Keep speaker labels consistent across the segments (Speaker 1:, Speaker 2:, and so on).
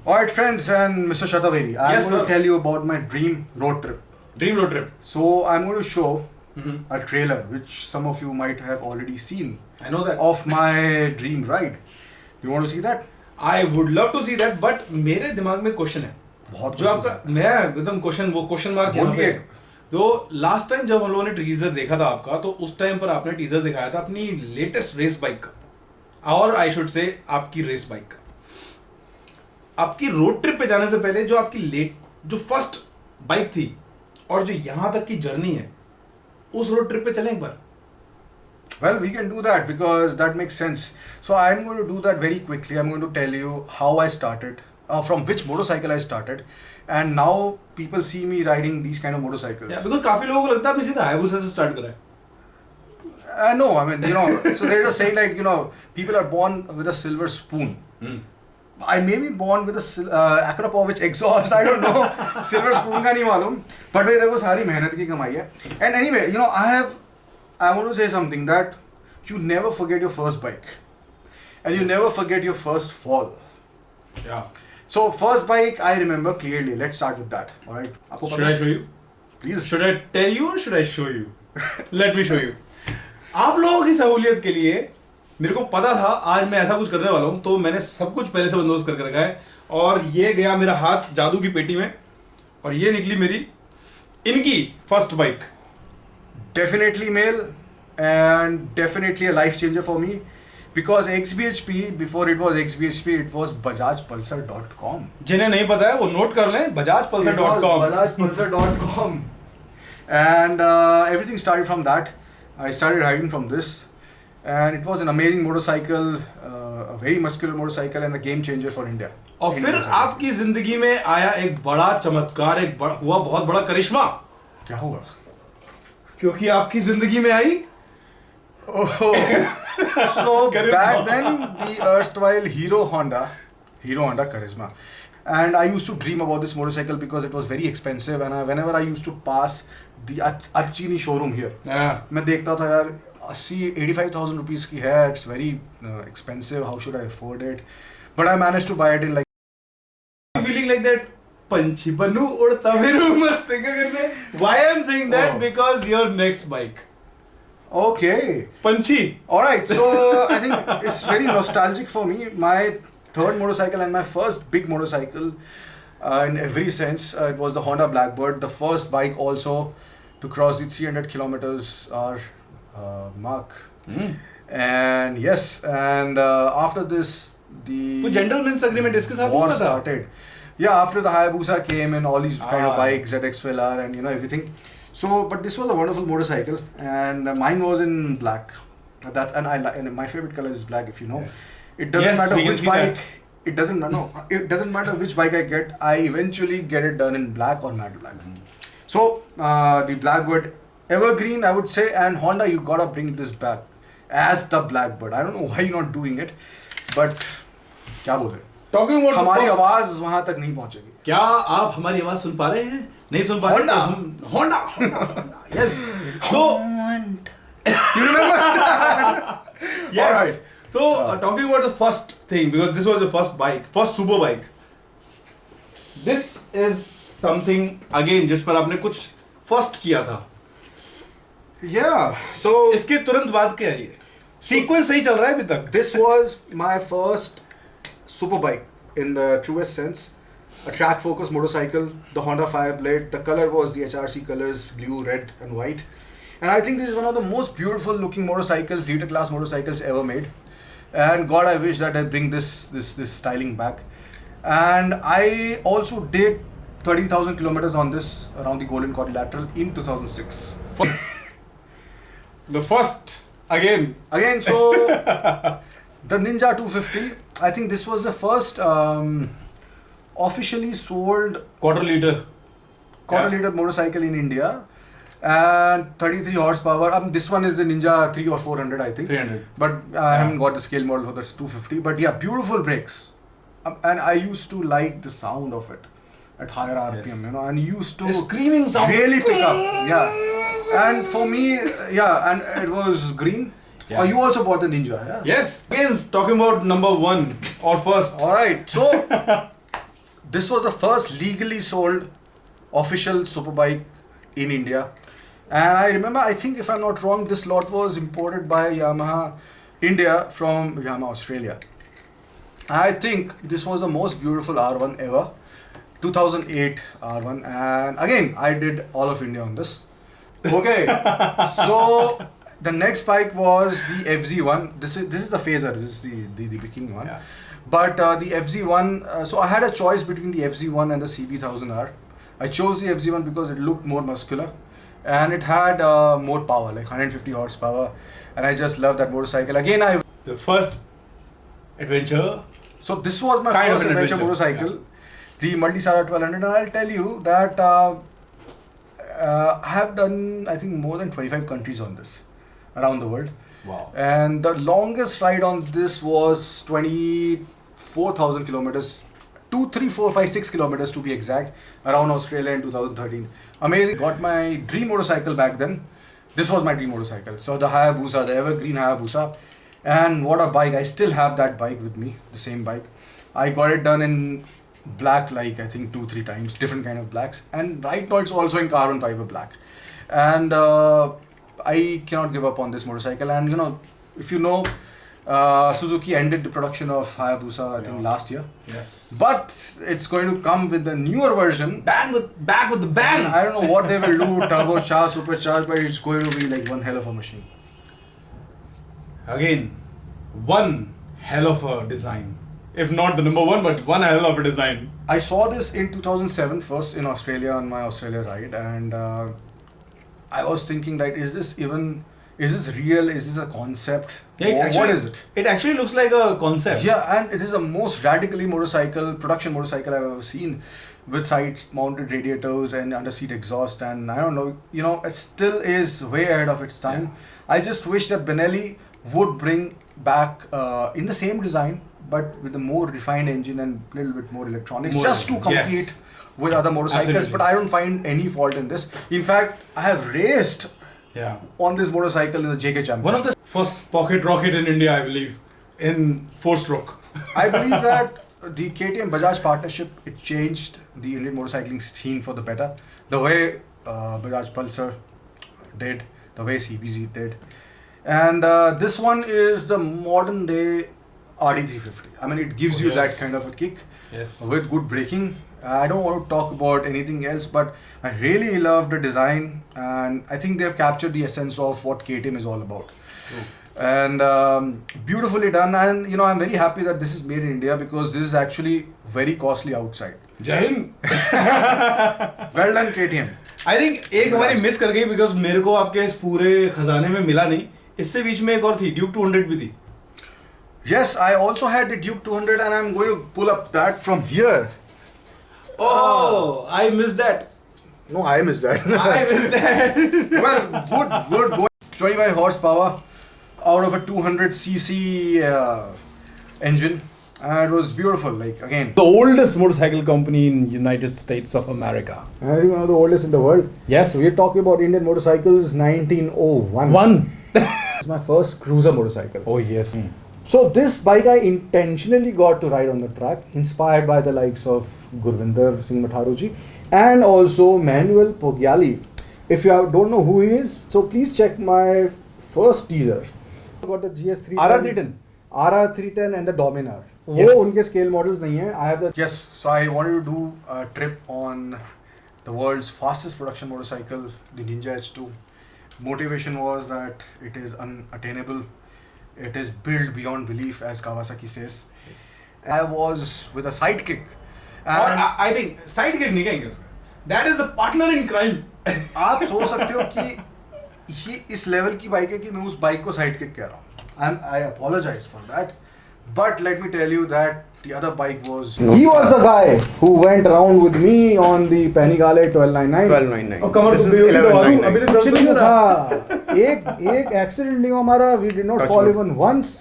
Speaker 1: Alright friends and Mr. Shataveri, I'm
Speaker 2: Yes,
Speaker 1: going
Speaker 2: sir.
Speaker 1: to tell you about my dream road trip.
Speaker 2: Dream road trip.
Speaker 1: So I'm going to show a trailer which some of you might have already seen
Speaker 2: I know that.
Speaker 1: of my dream ride. You want to see that?
Speaker 2: I would love to see that, but मेरे दिमाग में question है
Speaker 1: बहुत
Speaker 2: जो आपका मैं एकदम question mark यहाँ पे है। तो लास्ट टाइम जब हम लोगों ने टीजर देखा था आपका, तो उस टाइम पर आपने टीजर दिखाया था अपनी लेटेस्ट रेस बाइक का, और आई शुड से आपकी रेस बाइक का। आपकी रोड ट्रिप पे जाने से पहले जो आपकी जो फर्स्ट बाइक थी और जो यहाँ तक की जर्नी है, उस रोड ट्रिप पे चलें एक बार।
Speaker 1: Well, we can do that because that makes sense. So I'm going to do that very quickly. I'm going to tell you how I started, from which motorcycle I started, and now people see me riding these kind of motorcycles.
Speaker 2: Yeah, because काफी लोगों को लगता है आपने सीधा Hayabusa से start करा है।
Speaker 1: No, I mean, so they're just saying like, people are born with a silver spoon. I may be born with a Akrapovic exhaust, I don't know. Silver spoon का नहीं मालूम. But भाई देखो सारी मेहनत की कमाई है. And anyway, I want to say something that you never forget your first bike. And you never forget your first fall.
Speaker 2: Yeah.
Speaker 1: So first bike I remember clearly. Let's start with that. Alright.
Speaker 2: Should I show you?
Speaker 1: Please.
Speaker 2: Should I tell you or should I show you? Let me show you. आप लोगों की सहूलियत के लिए मेरे को पता था आज मैं ऐसा कुछ करने वाला हूँ, तो मैंने सब कुछ पहले से बंदोबस्त करके रखा है। और ये गया मेरा हाथ जादू की पेटी में और ये निकली मेरी इनकी first bike.
Speaker 1: Definitely male and definitely a life changer for me because XBHP, before it was XBHP, it was BajajPulsar.com.
Speaker 2: जिन्हें नहीं पता है वो नोट कर लें, BajajPulsar.com.
Speaker 1: BajajPulsar.com. And everything started from that. I started riding from this and it was an amazing motorcycle, a very muscular motorcycle and a game changer for India.
Speaker 2: और फिर आपकी जिंदगी में आया एक बड़ा चमत्कार, हुआ बहुत बड़ा करिश्मा।
Speaker 1: क्या हुआ?
Speaker 2: क्योंकि आपकी जिंदगी में आई
Speaker 1: so back then the erstwhile Hero Honda Charisma, and I used to dream about this motorcycle because it was very expensive and whenever I used to pass the Achini showroom here, मैं देखता था यार 85,000 rupees की है, it's very expensive, how should I afford it, but I managed to buy it in like
Speaker 2: feeling like that पंछी बनू उड़ता फिरूं मस्ती करने। Why I'm saying that? Because your next bike.
Speaker 1: Okay.
Speaker 2: पंछी.
Speaker 1: Alright, so I think it's very nostalgic for me. My third motorcycle and my first big motorcycle in every sense, it was the Honda Blackbird, the first bike also to cross the 300 kilometers hour mark. And yes, and after this, the
Speaker 2: gentleman's agreement इसके साथ
Speaker 1: war
Speaker 2: हुआ था?
Speaker 1: started. Yeah, after the Hayabusa came and all these kind of bikes, ZX-LR and everything. So, but this was a wonderful motorcycle and mine was in black. And my favorite color is black, if you know.
Speaker 2: Yes.
Speaker 1: It doesn't matter which bike. It doesn't matter which bike I get. I eventually get it done in black or matte black. So the Blackbird, evergreen, I would say, and Honda, you gotta bring this back as the Blackbird. I don't know why you're not doing it, but क्या बोल रहे?
Speaker 2: Talking about
Speaker 1: हमारी आवाज वहां तक नहीं पहुंचेगी।
Speaker 2: क्या आप हमारी आवाज सुन पा रहे हैं? नहीं सुन पा रहे? Honda. Yes. So
Speaker 1: you remember that?
Speaker 2: Yes. All right. So talking about the first thing, because this was the first bike, first super bike. This is something again जिस पर आपने कुछ first किया था।
Speaker 1: Yeah. So
Speaker 2: इसके तुरंत बाद क्या है ये? Sequence सही चल रहा है अभी तक।
Speaker 1: This was my first super bike in the truest sense. A track focused motorcycle, the Honda Fireblade. The color was the HRC colors, blue, red and white. And I think this is one of the most beautiful looking motorcycles, liter class motorcycles ever made. And God, I wish that I bring this styling back. And I also did 13,000 kilometers on this around the Golden Quadrilateral in 2006.
Speaker 2: The first again,
Speaker 1: so the Ninja 250, I think this was the first officially sold
Speaker 2: quarter liter
Speaker 1: motorcycle in India, and 33 horsepower. This one is the Ninja 3 or 400, I think.
Speaker 2: 300.
Speaker 1: But I haven't got the scale model for this 250. But yeah, beautiful brakes. And I used to like the sound of it at higher RPM, and used to
Speaker 2: the screaming sound
Speaker 1: really pick up. Yeah. And for me, and it was green. Yeah. Oh, you also bought the Ninja, yeah?
Speaker 2: Yes. Again, talking about number one or first.
Speaker 1: Alright, so this was the first legally sold official superbike in India. And I remember, I think if I'm not wrong, this lot was imported by Yamaha India from Yamaha Australia. I think this was the most beautiful R1 ever. 2008 R1. And again, I did all of India on this. Okay, so the next bike was the FZ1. This is the phaser. This is the beginning one.
Speaker 2: Yeah.
Speaker 1: But the FZ1. So I had a choice between the FZ1 and the CB1000R. I chose the FZ1 because it looked more muscular, and it had more power, like 150 horsepower. And I just love that motorcycle. Again,
Speaker 2: The first adventure.
Speaker 1: so this was my
Speaker 2: Kind of
Speaker 1: first
Speaker 2: an
Speaker 1: adventure
Speaker 2: adventure,
Speaker 1: motorcycle, the Multisara 1200, and I'll tell you that I have done, I think, more than 25 countries on this around the world.
Speaker 2: Wow.
Speaker 1: And the longest ride on this was 24,000 kilometers, 2, 3, 4, 5, 6 kilometers to be exact, around Australia in 2013. Amazing. Got my dream motorcycle back then. This was my dream motorcycle. So the Hayabusa, the evergreen Hayabusa. And what a bike. I still have that bike with me, the same bike. I got it done in black, like I think 2-3 times, different kind of blacks. And right now it's also in carbon fiber black. And I cannot give up on this motorcycle. And if you know, Suzuki ended the production of Hayabusa, I think, last year.
Speaker 2: Yes.
Speaker 1: But it's going to come with the newer version.
Speaker 2: Back with the bang.
Speaker 1: I don't know what they will do, turbocharged, supercharged, but it's going to be like one hell of a machine.
Speaker 2: Again, one hell of a design. If not the number one, but one hell of a design.
Speaker 1: I saw this in 2007 first in Australia on my Australia ride, and I was thinking that is this real? Is this a concept? What is it?
Speaker 2: It actually looks like a concept.
Speaker 1: Yeah, and it is the most radically production motorcycle I've ever seen, with side-mounted radiators and under-seat exhaust, and I don't know, it still is way ahead of its time. Yeah. I just wish that Benelli would bring back in the same design, but with a more refined engine and a little bit more electronics, just to compete with other motorcycles. Absolutely. But I don't find any fault in this. In fact, I have raced on this motorcycle in the JK Championship.
Speaker 2: One of the first pocket rocket in India, I believe, in 4-stroke.
Speaker 1: I believe that the KTM Bajaj partnership, it changed the Indian motorcycling scene for the better. The way Bajaj Pulsar did, the way CBZ did. And this one is the modern day RD350. I mean, it gives you that kind of a kick with good braking. I don't want to talk about anything else, but I really love the design, and I think they've captured the essence of what KTM is all about. And beautifully done. And I'm very happy that this is made in India, because this is actually very costly outside.
Speaker 2: Jai Hind.
Speaker 1: Well done, KTM.
Speaker 2: I think एक हमारी miss कर गई, because मेरे को आपके इस पूरे खजाने में मिला नहीं. इससे बीच में एक और थी, Duke 200 भी थी.
Speaker 1: Yes, I also had the Duke 200, and I'm going to pull up that from here.
Speaker 2: Oh, I missed that.
Speaker 1: No, I missed that.
Speaker 2: I missed that.
Speaker 1: Well, good. 25 horsepower out of a 200cc engine. And it was beautiful, like, again.
Speaker 3: The oldest motorcycle company in United States of America.
Speaker 1: I think one of the oldest in the world.
Speaker 3: Yes.
Speaker 1: So we're talking about Indian motorcycles, 1901. It's my first cruiser motorcycle.
Speaker 3: Oh, yes.
Speaker 1: So this bike I intentionally got to ride on the track, inspired by the likes of Gurvinder Singh Matharuji and also Manuel Poggiali. If you don't know who he is, so please check my first teaser. I got the GS310,
Speaker 3: RR310,
Speaker 1: RR310 and the Dominar.
Speaker 3: Yes.
Speaker 1: वो उनके scale models नहीं हैं. I have the So I wanted to do a trip on the world's fastest production motorcycle, the Ninja H2. Motivation was that it is unattainable. It is built beyond belief, as Kawasaki says. Yes. I was with a sidekick.
Speaker 2: I think sidekick नहीं कहेंगे उसका. That is the partner in crime.
Speaker 1: आप सोच सकते हो कि ये इस लेवल की बाइक है कि मैं उस बाइक को sidekick कह रहा हूँ. I apologize for that. But let me tell you that the other bike was... He was the guy who went around with me on the Panigale 1299.
Speaker 3: 1299.
Speaker 2: और कमर को बेहोशी दबा दूँ, अभी तक
Speaker 1: कुछ नहीं था. एक accident नहीं हुआ हमारा. We did not fall even once.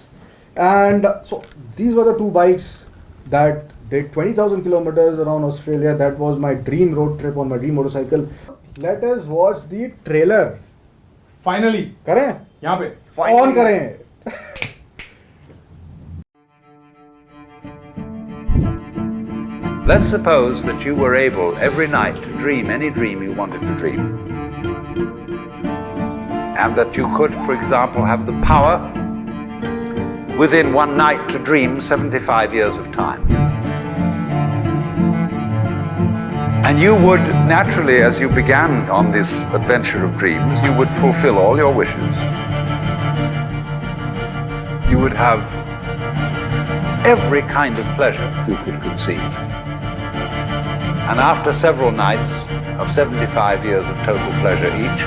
Speaker 1: And so these were the two bikes that did 20,000 kilometers around Australia. That was my dream road trip on my dream motorcycle. Let us watch the trailer.
Speaker 2: Finally.
Speaker 1: करें?
Speaker 2: यहाँ पे.
Speaker 1: On करें.
Speaker 4: Let's suppose that you were able every night to dream any dream you wanted to dream. And that you could, for example, have the power within one night to dream 75 years of time. And you would naturally, as you began on this adventure of dreams, you would fulfill all your wishes. You would have every kind of pleasure you could conceive. And after several nights of 75 years of total pleasure each,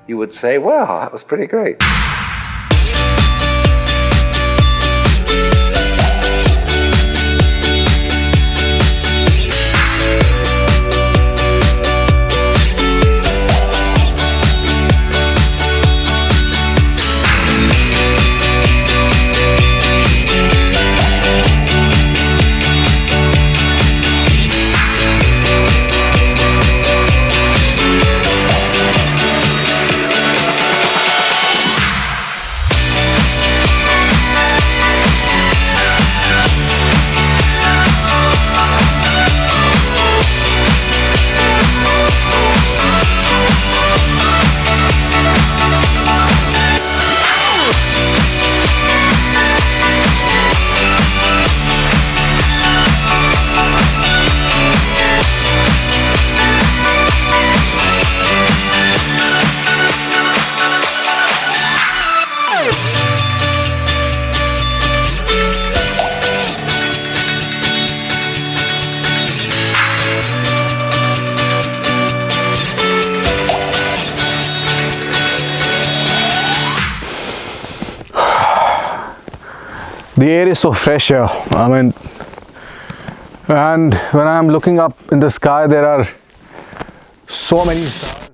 Speaker 4: you would say, well, that was pretty great.
Speaker 1: The air is so fresh here. I mean, and when I'm looking up in the sky, there are so many stars.